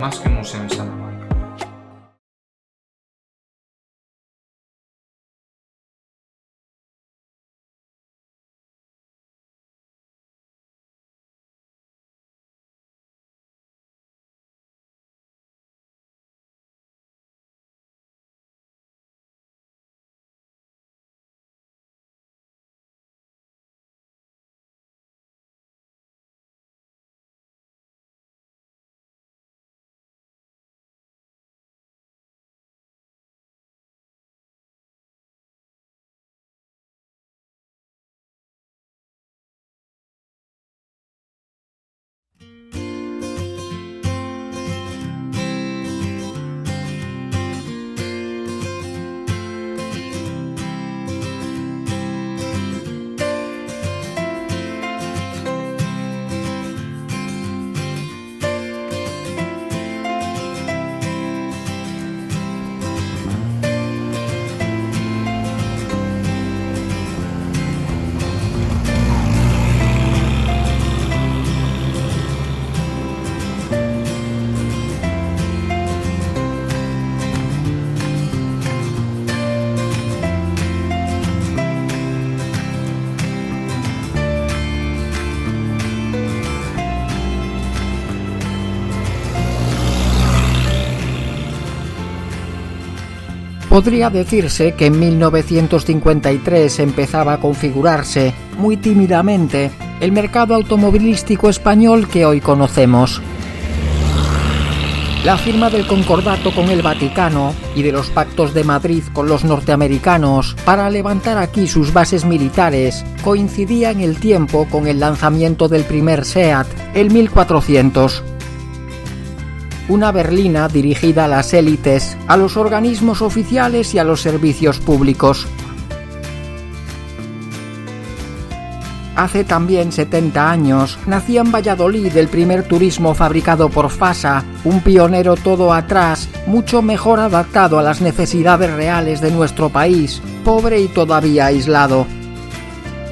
más que museo en Salamanca. Podría decirse que en 1953 empezaba a configurarse, muy tímidamente, el mercado automovilístico español que hoy conocemos. La firma del concordato con el Vaticano y de los pactos de Madrid con los norteamericanos para levantar aquí sus bases militares coincidía en el tiempo con el lanzamiento del primer SEAT, el 1400. Una berlina dirigida a las élites, a los organismos oficiales y a los servicios públicos. Hace también 70 años nacía en Valladolid el primer turismo fabricado por Fasa, un pionero todo atrás, mucho mejor adaptado a las necesidades reales de nuestro país, pobre y todavía aislado.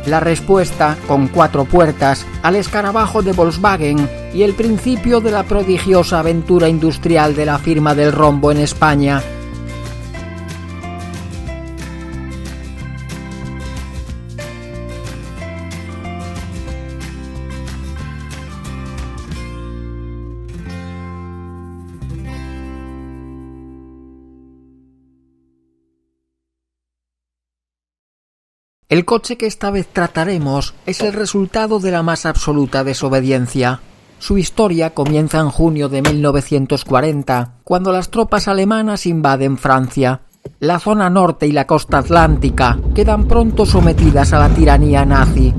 La respuesta, con 4 puertas, al escarabajo de Volkswagen y el principio de la prodigiosa aventura industrial de la firma del rombo en España. El coche que esta vez trataremos es el resultado de la más absoluta desobediencia. Su historia comienza en junio de 1940, cuando las tropas alemanas invaden Francia. La zona norte y la costa atlántica quedan pronto sometidas a la tiranía nazi.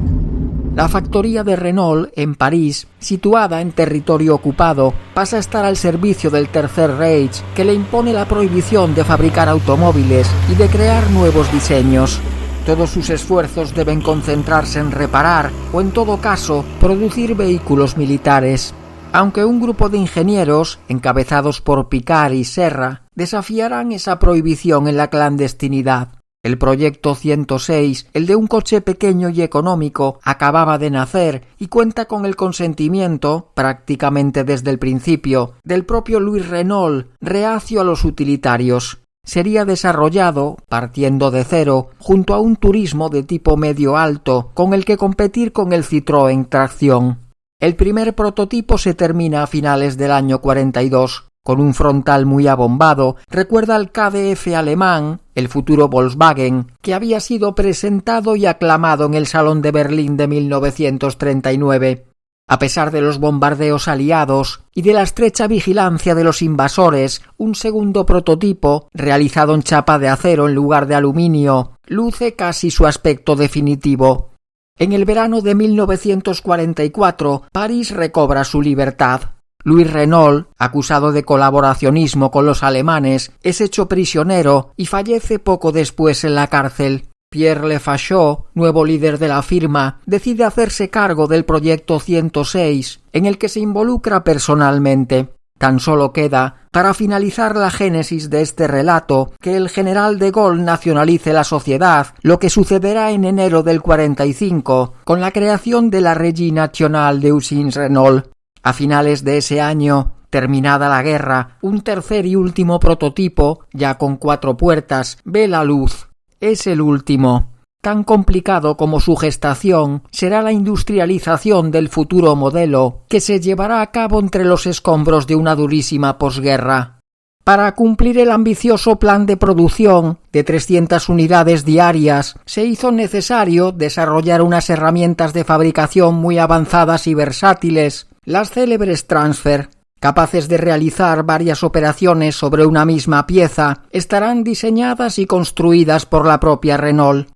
La factoría de Renault, en París, situada en territorio ocupado, pasa a estar al servicio del Tercer Reich, que le impone la prohibición de fabricar automóviles y de crear nuevos diseños. Todos sus esfuerzos deben concentrarse en reparar o, en todo caso, producir vehículos militares. Aunque un grupo de ingenieros, encabezados por Picard y Serra, desafiarán esa prohibición en la clandestinidad. El proyecto 106, el de un coche pequeño y económico, acababa de nacer y cuenta con el consentimiento, prácticamente desde el principio, del propio Louis Renault, reacio a los utilitarios. Sería desarrollado, partiendo de cero, junto a un turismo de tipo medio-alto, con el que competir con el Citroën tracción. El primer prototipo se termina a finales del año 42. Con un frontal muy abombado, recuerda al KDF alemán, el futuro Volkswagen, que había sido presentado y aclamado en el Salón de Berlín de 1939. A pesar de los bombardeos aliados y de la estrecha vigilancia de los invasores, un segundo prototipo, realizado en chapa de acero en lugar de aluminio, luce casi su aspecto definitivo. En el verano de 1944, París recobra su libertad. Louis Renault, acusado de colaboracionismo con los alemanes, es hecho prisionero y fallece poco después en la cárcel. Pierre Lefaucheux, nuevo líder de la firma, decide hacerse cargo del proyecto 106, en el que se involucra personalmente. Tan solo queda, para finalizar la génesis de este relato, que el general de Gaulle nacionalice la sociedad, lo que sucederá en enero del 45, con la creación de la Régie Nationale des Usines Renault. A finales de ese año, Terminada la guerra, un tercer y último prototipo, ya con 4 puertas, ve la luz. Es el último. Tan complicado como su gestación será la industrialización del futuro modelo que se llevará a cabo entre los escombros de una durísima posguerra. Para cumplir el ambicioso plan de producción de 300 unidades diarias, se hizo necesario desarrollar unas herramientas de fabricación muy avanzadas y versátiles, las célebres transfer. Capaces de realizar varias operaciones sobre una misma pieza, estarán diseñadas y construidas por la propia Renault.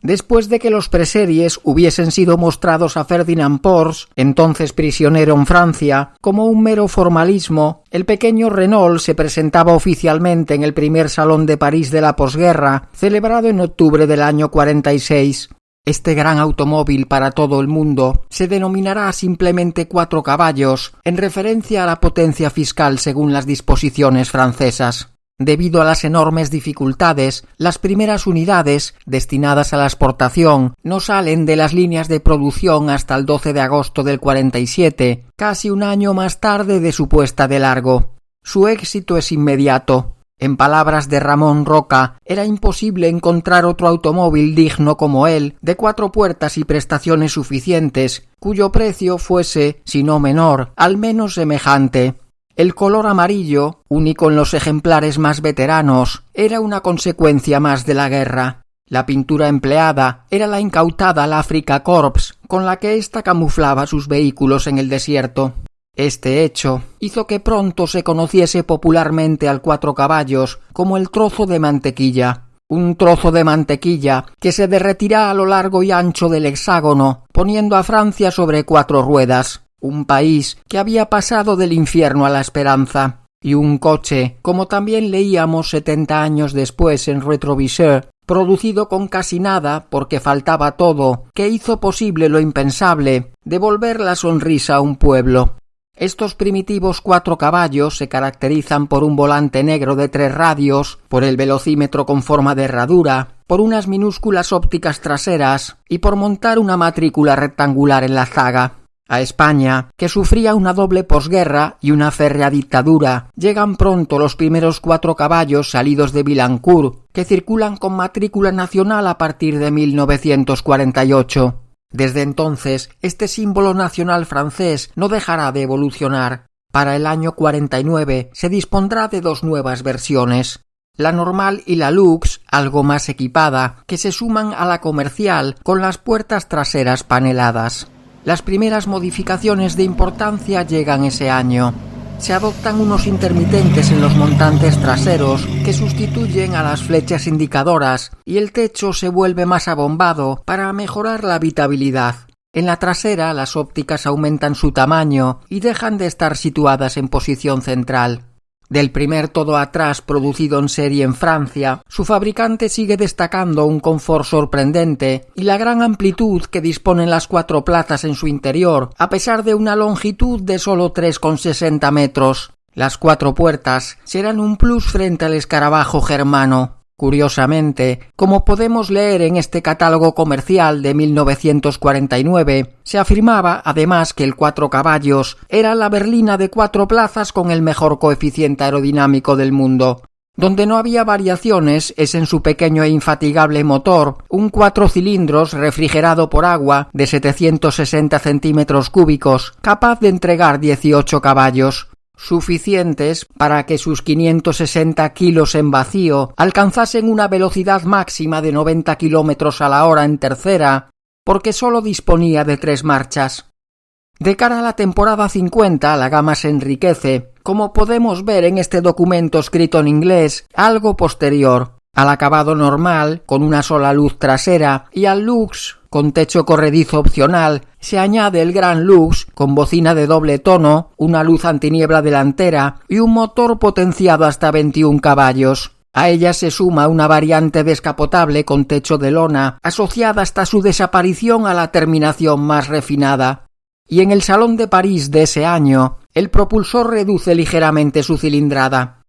Después de que los preseries hubiesen sido mostrados a Ferdinand Porsche, entonces prisionero en Francia, como un mero formalismo, el pequeño Renault se presentaba oficialmente en el primer Salón de París de la posguerra, celebrado en octubre del año 46. Este gran automóvil para todo el mundo se denominará simplemente 4 caballos, en referencia a la potencia fiscal según las disposiciones francesas. Debido a las enormes dificultades, las primeras unidades, destinadas a la exportación, no salen de las líneas de producción hasta el 12 de agosto del 47, casi un año más tarde de su puesta de largo. Su éxito es inmediato. En palabras de Ramón Roca, era imposible encontrar otro automóvil digno como él, de 4 puertas y prestaciones suficientes, cuyo precio fuese, si no menor, al menos semejante. El color amarillo, único en los ejemplares más veteranos, era una consecuencia más de la guerra. La pintura empleada era la incautada Afrika Korps, con la que ésta camuflaba sus vehículos en el desierto. Este hecho hizo que pronto se conociese popularmente al 4 caballos como el trozo de mantequilla. Un trozo de mantequilla que se derretirá a lo largo y ancho del hexágono, poniendo a Francia sobre 4 ruedas. Un país que había pasado del infierno a la esperanza, y un coche, como también leíamos 70 años después en Retroviseur, producido con casi nada porque faltaba todo, que hizo posible lo impensable, devolver la sonrisa a un pueblo. Estos primitivos 4 caballos se caracterizan por un volante negro de 3 radios, por el velocímetro con forma de herradura, por unas minúsculas ópticas traseras y por montar una matrícula rectangular en la zaga. A España, que sufría una doble posguerra y una férrea dictadura, llegan pronto los primeros 4 caballos salidos de Billancourt, que circulan con matrícula nacional a partir de 1948. Desde entonces, este símbolo nacional francés no dejará de evolucionar. Para el año 49 se dispondrá de 2 nuevas versiones. La normal y la luxe, algo más equipada, que se suman a la comercial con las puertas traseras paneladas. Las primeras modificaciones de importancia llegan ese año. Se adoptan unos intermitentes en los montantes traseros que sustituyen a las flechas indicadoras y el techo se vuelve más abombado para mejorar la habitabilidad. En la trasera las ópticas aumentan su tamaño y dejan de estar situadas en posición central. Del primer todo atrás producido en serie en Francia, su fabricante sigue destacando un confort sorprendente y la gran amplitud que disponen las 4 plazas en su interior, a pesar de una longitud de solo 3,60 metros. Las 4 puertas serán un plus frente al escarabajo germano. Curiosamente, como podemos leer en este catálogo comercial de 1949, se afirmaba además que el 4 caballos era la berlina de 4 plazas con el mejor coeficiente aerodinámico del mundo. Donde no había variaciones es en su pequeño e infatigable motor, un 4 cilindros refrigerado por agua de 760 centímetros cúbicos, capaz de entregar 18 caballos. Suficientes para que sus 560 kilos en vacío alcanzasen una velocidad máxima de 90 kilómetros a la hora en tercera, porque sólo disponía de 3 marchas. De cara a la temporada 50, la gama se enriquece, como podemos ver en este documento escrito en inglés, algo posterior. Al acabado normal, con una sola luz trasera, y al Lux, con techo corredizo opcional, se añade el Gran Lux, con bocina de doble tono, una luz antiniebla delantera y un motor potenciado hasta 21 caballos. A ella se suma una variante descapotable con techo de lona, asociada hasta su desaparición a la terminación más refinada. Y en el Salón de París de ese año, el propulsor reduce ligeramente su cilindrada.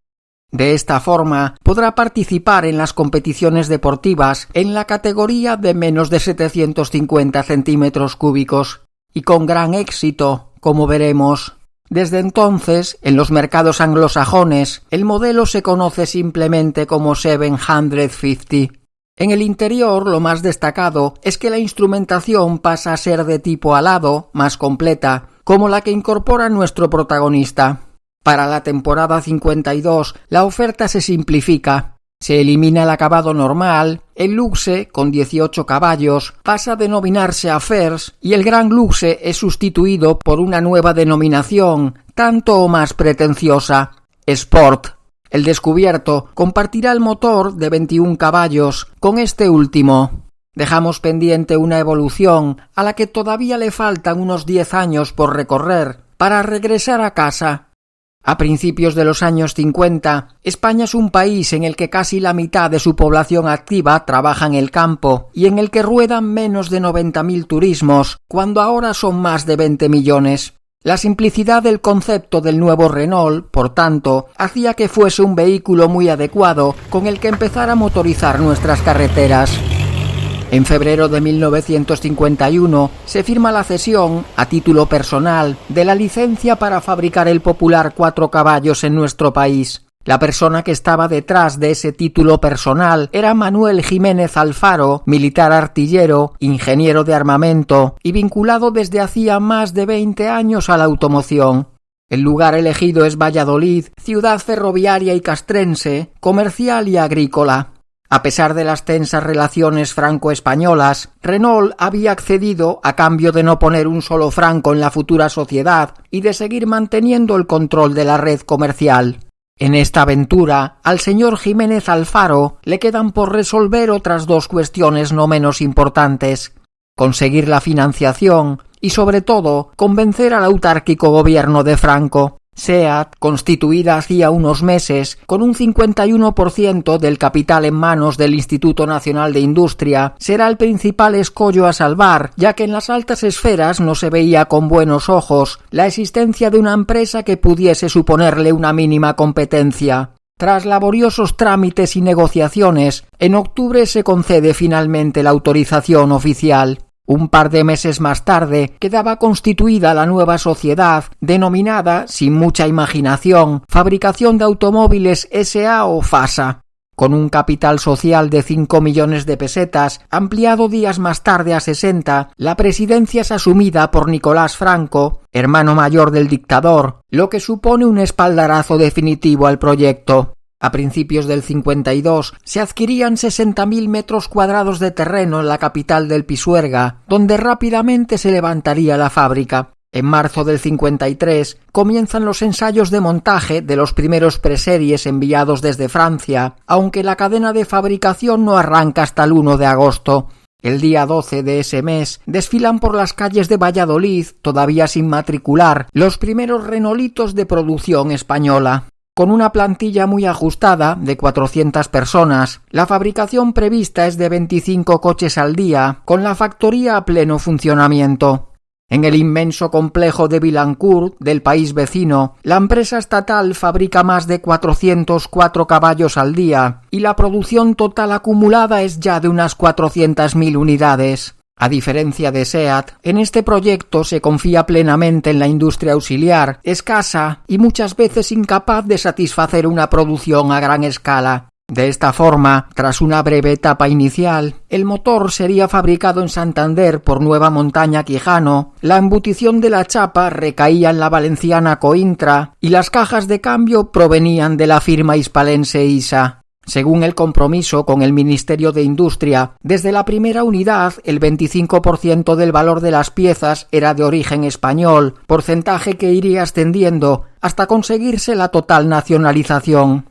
De esta forma, podrá participar en las competiciones deportivas en la categoría de menos de 750 centímetros cúbicos, y con gran éxito, como veremos. Desde entonces, en los mercados anglosajones, el modelo se conoce simplemente como 750. En el interior, lo más destacado es que la instrumentación pasa a ser de tipo alado, más completa, como la que incorpora nuestro protagonista. Para la temporada 52, la oferta se simplifica. Se elimina el acabado normal, el Luxe, con 18 caballos, pasa a denominarse Affairs y el Gran Luxe es sustituido por una nueva denominación, tanto o más pretenciosa, Sport. El descubierto compartirá el motor de 21 caballos con este último. Dejamos pendiente una evolución a la que todavía le faltan unos 10 años por recorrer para regresar a casa. A principios de los años 50, España es un país en el que casi la mitad de su población activa trabaja en el campo y en el que ruedan menos de 90.000 turismos, cuando ahora son más de 20 millones. La simplicidad del concepto del nuevo Renault, por tanto, hacía que fuese un vehículo muy adecuado con el que empezar a motorizar nuestras carreteras. En febrero de 1951 se firma la cesión, a título personal, de la licencia para fabricar el popular 4 caballos en nuestro país. La persona que estaba detrás de ese título personal era Manuel Jiménez Alfaro, militar artillero, ingeniero de armamento y vinculado desde hacía más de 20 años a la automoción. El lugar elegido es Valladolid, ciudad ferroviaria y castrense, comercial y agrícola. A pesar de las tensas relaciones franco-españolas, Renault había accedido a cambio de no poner un solo franco en la futura sociedad y de seguir manteniendo el control de la red comercial. En esta aventura, al señor Jiménez Alfaro le quedan por resolver otras 2 cuestiones no menos importantes: conseguir la financiación y, sobre todo, convencer al autárquico gobierno de Franco. SEAT, constituida hacía unos meses, con un 51% del capital en manos del Instituto Nacional de Industria, será el principal escollo a salvar, ya que en las altas esferas no se veía con buenos ojos la existencia de una empresa que pudiese suponerle una mínima competencia. Tras laboriosos trámites y negociaciones, en octubre se concede finalmente la autorización oficial. Un par de meses más tarde quedaba constituida la nueva sociedad, denominada, sin mucha imaginación, Fabricación de Automóviles S.A. o FASA. Con un capital social de 5 millones de pesetas, ampliado días más tarde a 60, la presidencia es asumida por Nicolás Franco, hermano mayor del dictador, lo que supone un espaldarazo definitivo al proyecto. A principios del 52 se adquirían 60.000 metros cuadrados de terreno en la capital del Pisuerga, donde rápidamente se levantaría la fábrica. En marzo del 53 comienzan los ensayos de montaje de los primeros preseries enviados desde Francia, aunque la cadena de fabricación no arranca hasta el 1 de agosto. El día 12 de ese mes desfilan por las calles de Valladolid, todavía sin matricular, los primeros Renaultitos de producción española. Con una plantilla muy ajustada, de 400 personas, la fabricación prevista es de 25 coches al día, con la factoría a pleno funcionamiento. En el inmenso complejo de Vilancourt, del país vecino, la empresa estatal fabrica más de 404 caballos al día, y la producción total acumulada es ya de unas 400.000 unidades. A diferencia de SEAT, en este proyecto se confía plenamente en la industria auxiliar, escasa y muchas veces incapaz de satisfacer una producción a gran escala. De esta forma, tras una breve etapa inicial, el motor sería fabricado en Santander por Nueva Montaña Quijano, la embutición de la chapa recaía en la valenciana Cointra y las cajas de cambio provenían de la firma hispalense ISA. Según el compromiso con el Ministerio de Industria, desde la primera unidad el 25% del valor de las piezas era de origen español, porcentaje que iría ascendiendo hasta conseguirse la total nacionalización.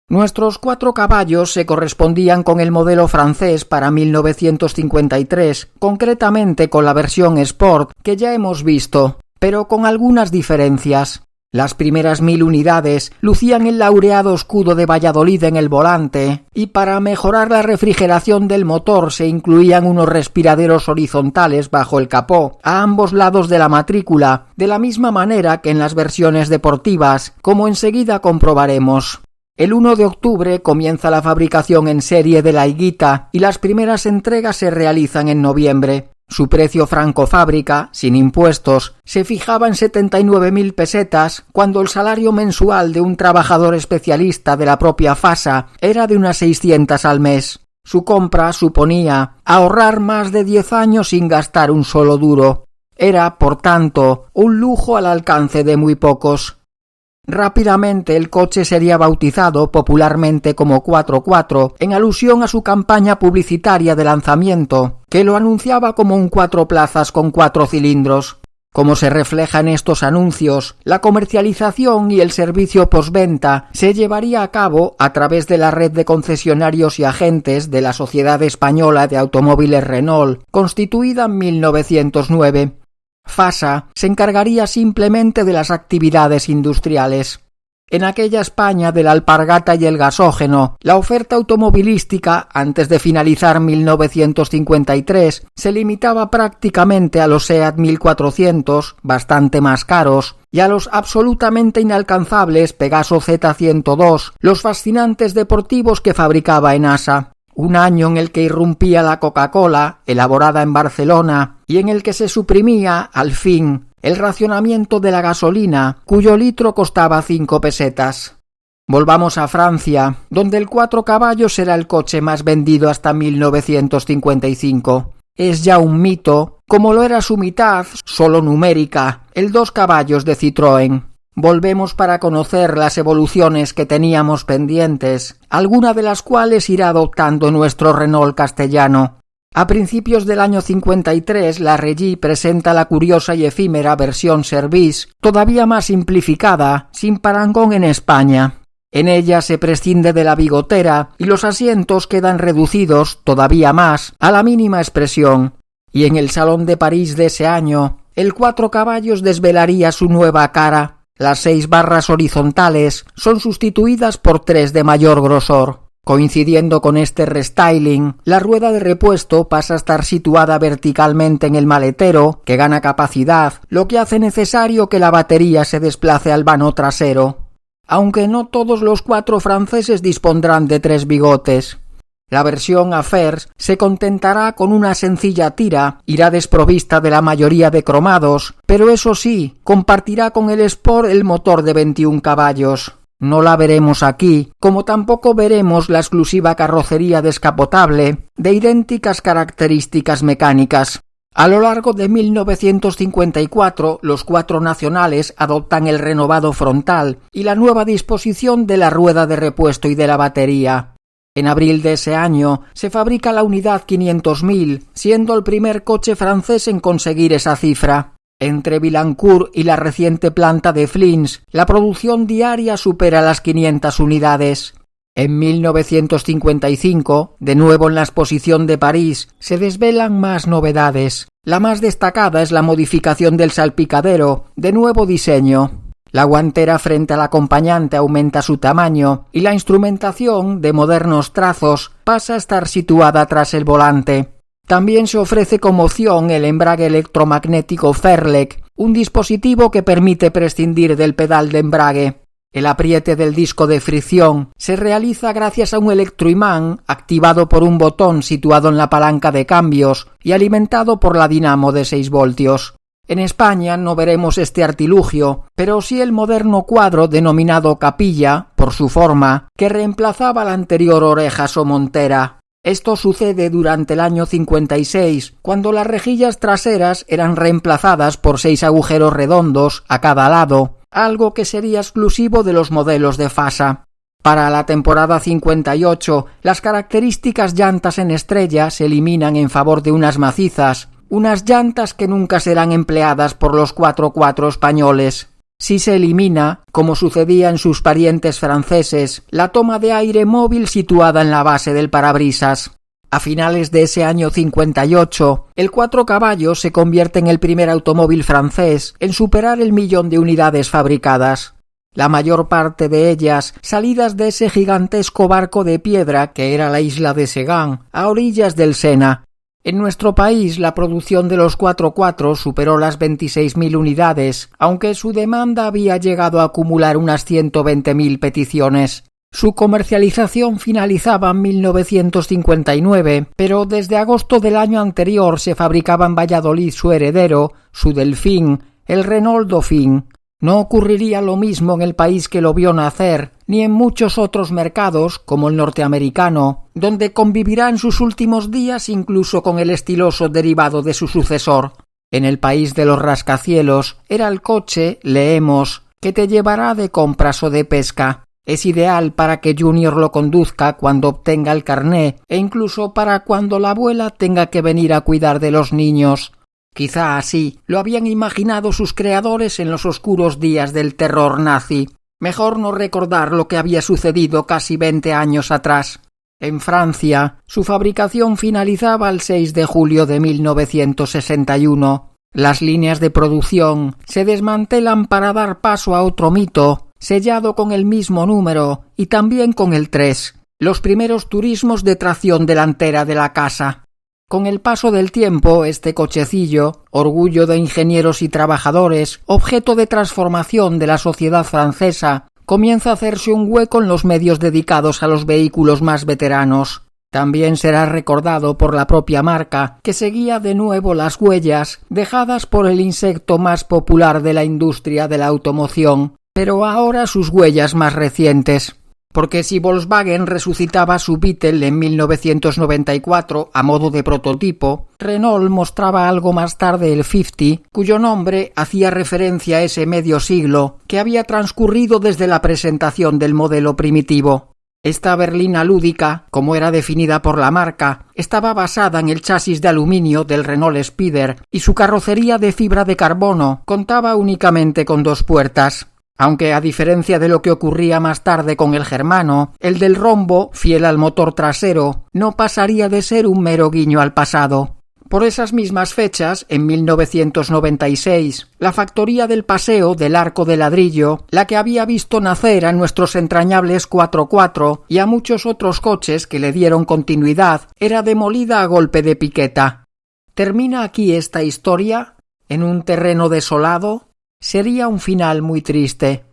Nuestros 4 caballos se correspondían con el modelo francés para 1953, concretamente con la versión Sport que ya hemos visto, pero con algunas diferencias. Las primeras 1.000 unidades lucían el laureado escudo de Valladolid en el volante y para mejorar la refrigeración del motor se incluían unos respiraderos horizontales bajo el capó a ambos lados de la matrícula, de la misma manera que en las versiones deportivas, como enseguida comprobaremos. El 1 de octubre comienza la fabricación en serie de la higuita y las primeras entregas se realizan en noviembre. Su precio franco-fábrica, sin impuestos, se fijaba en 79.000 pesetas, cuando el salario mensual de un trabajador especialista de la propia FASA era de unas 600 al mes. Su compra suponía ahorrar más de 10 años sin gastar un solo duro. Era, por tanto, un lujo al alcance de muy pocos. Rápidamente el coche sería bautizado popularmente como 4x4 en alusión a su campaña publicitaria de lanzamiento, que lo anunciaba como un 4 plazas con 4 cilindros. Como se refleja en estos anuncios, la comercialización y el servicio postventa se llevaría a cabo a través de la red de concesionarios y agentes de la Sociedad Española de Automóviles Renault, constituida en 1909. FASA se encargaría simplemente de las actividades industriales. En aquella España de la alpargata y el gasógeno, la oferta automovilística, antes de finalizar 1953, se limitaba prácticamente a los SEAT 1400, bastante más caros, y a los absolutamente inalcanzables Pegaso Z102, los fascinantes deportivos que fabricaba Enasa. Un año en el que irrumpía la Coca-Cola, elaborada en Barcelona, y en el que se suprimía, al fin, el racionamiento de la gasolina, cuyo litro costaba 5 pesetas. Volvamos a Francia, donde el 4 caballos era el coche más vendido hasta 1955. Es ya un mito, como lo era su mitad, solo numérica, el 2 caballos de Citroën. Volvemos para conocer las evoluciones que teníamos pendientes, alguna de las cuales irá adoptando nuestro Renault castellano. A principios del año 53, la Régie presenta la curiosa y efímera versión Service, todavía más simplificada, sin parangón en España. En ella se prescinde de la bigotera y los asientos quedan reducidos, todavía más, a la mínima expresión. Y en el Salón de París de ese año, el 4 caballos desvelaría su nueva cara. Las 6 barras horizontales son sustituidas por 3 de mayor grosor. Coincidiendo con este restyling, la rueda de repuesto pasa a estar situada verticalmente en el maletero, que gana capacidad, lo que hace necesario que la batería se desplace al vano trasero. Aunque no todos los 4 franceses dispondrán de 3 bigotes. La versión Affaires se contentará con una sencilla tira, irá desprovista de la mayoría de cromados, pero eso sí, compartirá con el Sport el motor de 21 caballos. No la veremos aquí, como tampoco veremos la exclusiva carrocería descapotable, de idénticas características mecánicas. A lo largo de 1954, los 4 nacionales adoptan el renovado frontal y la nueva disposición de la rueda de repuesto y de la batería. En abril de ese año se fabrica la unidad 500.000, siendo el primer coche francés en conseguir esa cifra. Entre Billancourt y la reciente planta de Flins, la producción diaria supera las 500 unidades. En 1955, de nuevo en la exposición de París, se desvelan más novedades. La más destacada es la modificación del salpicadero, de nuevo diseño. La guantera frente al acompañante aumenta su tamaño y la instrumentación, de modernos trazos, pasa a estar situada tras el volante. También se ofrece como opción el embrague electromagnético Fairlec, un dispositivo que permite prescindir del pedal de embrague. El apriete del disco de fricción se realiza gracias a un electroimán activado por un botón situado en la palanca de cambios y alimentado por la dinamo de 6 voltios. En España no veremos este artilugio, pero sí el moderno cuadro denominado capilla, por su forma, que reemplazaba la anterior orejas o montera. Esto sucede durante el año 56, cuando las rejillas traseras eran reemplazadas por 6 agujeros redondos a cada lado, algo que sería exclusivo de los modelos de FASA. Para la temporada 58, las características llantas en estrella se eliminan en favor de unas macizas, unas llantas que nunca serán empleadas por los 4x4 españoles. Si se elimina, como sucedía en sus parientes franceses, la toma de aire móvil situada en la base del parabrisas. A finales de ese año 58, el 4 caballos se convierte en el primer automóvil francés en superar el 1.000.000 de unidades fabricadas. La mayor parte de ellas salidas de ese gigantesco barco de piedra que era la isla de Segan, a orillas del Sena. En nuestro país la producción de los 4x4 superó las 26.000 unidades, aunque su demanda había llegado a acumular unas 120.000 peticiones. Su comercialización finalizaba en 1959, pero desde agosto del año anterior se fabricaba en Valladolid su heredero, su Delfín, el Renault Dauphine. No ocurriría lo mismo en el país que lo vio nacer, ni en muchos otros mercados, como el norteamericano, donde convivirá en sus últimos días incluso con el estiloso derivado de su sucesor. En el país de los rascacielos era el coche, leemos, que te llevará de compras o de pesca. Es ideal para que Junior lo conduzca cuando obtenga el carné e incluso para cuando la abuela tenga que venir a cuidar de los niños. Quizá así lo habían imaginado sus creadores en los oscuros días del terror nazi. Mejor no recordar lo que había sucedido casi 20 años atrás. En Francia, su fabricación finalizaba el 6 de julio de 1961. Las líneas de producción se desmantelan para dar paso a otro mito, sellado con el mismo número y también con el 3, los primeros turismos de tracción delantera de la casa. Con el paso del tiempo, este cochecillo, orgullo de ingenieros y trabajadores, objeto de transformación de la sociedad francesa, comienza a hacerse un hueco en los medios dedicados a los vehículos más veteranos. También será recordado por la propia marca, que seguía de nuevo las huellas dejadas por el insecto más popular de la industria de la automoción, pero ahora sus huellas más recientes. Porque si Volkswagen resucitaba su Beetle en 1994 a modo de prototipo, Renault mostraba algo más tarde el 50, cuyo nombre hacía referencia a ese medio siglo que había transcurrido desde la presentación del modelo primitivo. Esta berlina lúdica, como era definida por la marca, estaba basada en el chasis de aluminio del Renault Spider y su carrocería de fibra de carbono contaba únicamente con 2 puertas. Aunque a diferencia de lo que ocurría más tarde con el germano, el del rombo, fiel al motor trasero, no pasaría de ser un mero guiño al pasado. Por esas mismas fechas, en 1996, la factoría del Paseo del Arco de Ladrillo, la que había visto nacer a nuestros entrañables 4x4 y a muchos otros coches que le dieron continuidad, era demolida a golpe de piqueta. ¿Termina aquí esta historia? ¿En un terreno desolado? Sería un final muy triste.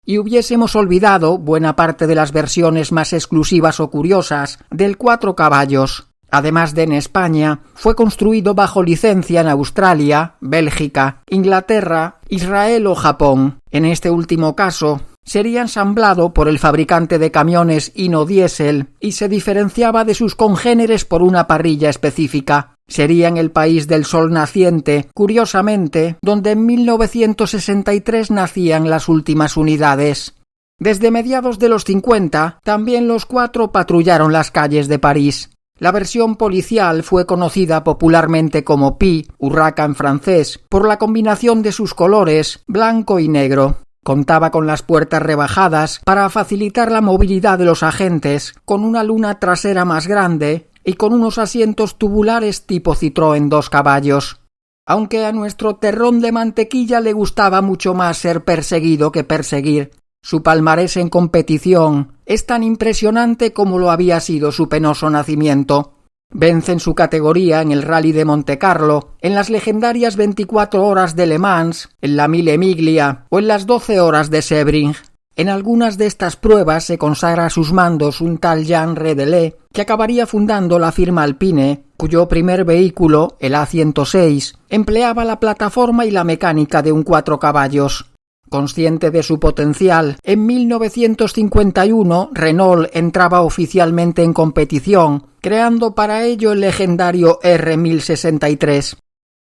Y hubiésemos olvidado buena parte de las versiones más exclusivas o curiosas del 4 caballos. Además de en España, fue construido bajo licencia en Australia, Bélgica, Inglaterra, Israel o Japón. En este último caso, sería ensamblado por el fabricante de camiones Hino Diesel y se diferenciaba de sus congéneres por una parrilla específica. Sería en el país del sol naciente, curiosamente, donde en 1963 nacían las últimas unidades. Desde mediados de los 50, también los 4 patrullaron las calles de París. La versión policial fue conocida popularmente como Pi, Urraca en francés, por la combinación de sus colores, blanco y negro. Contaba con las puertas rebajadas para facilitar la movilidad de los agentes, con una luna trasera más grande y con unos asientos tubulares tipo Citroën 2 caballos. Aunque a nuestro terrón de mantequilla le gustaba mucho más ser perseguido que perseguir, su palmarés en competición es tan impresionante como lo había sido su penoso nacimiento. Vence en su categoría en el Rally de Montecarlo, en las legendarias 24 horas de Le Mans, en la Mille Miglia o en las 12 horas de Sebring. En algunas de estas pruebas se consagra a sus mandos un tal Jean Redelé, que acabaría fundando la firma Alpine, cuyo primer vehículo, el A106, empleaba la plataforma y la mecánica de un 4 caballos. Consciente de su potencial, en 1951 Renault entraba oficialmente en competición, creando para ello el legendario R1063.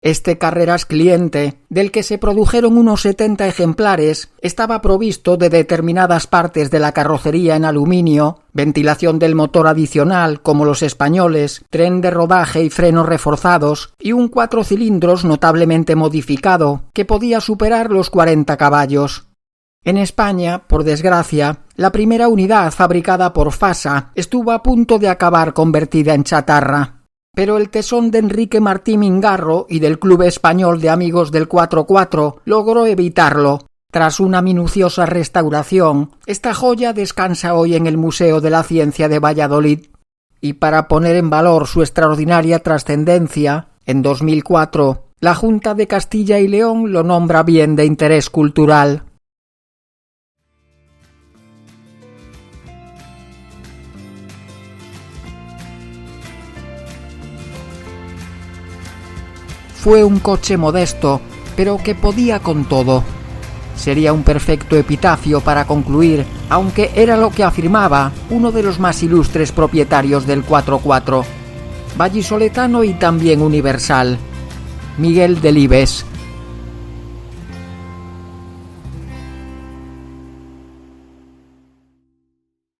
Este carreras cliente, del que se produjeron unos 70 ejemplares, estaba provisto de determinadas partes de la carrocería en aluminio, ventilación del motor adicional como los españoles, tren de rodaje y frenos reforzados y un 4 cilindros notablemente modificado que podía superar los 40 caballos. En España, por desgracia, la primera unidad fabricada por Fasa estuvo a punto de acabar convertida en chatarra. Pero el tesón de Enrique Martí Mingarro y del Club Español de Amigos del 4x4 logró evitarlo. Tras una minuciosa restauración, esta joya descansa hoy en el Museo de la Ciencia de Valladolid. Y para poner en valor su extraordinaria trascendencia, en 2004, la Junta de Castilla y León lo nombra bien de interés cultural. fue un coche modesto, pero que podía con todo. Sería un perfecto epitafio para concluir, aunque era lo que afirmaba uno de los más ilustres propietarios del 4x4, vallisoletano y también universal, Miguel Delibes.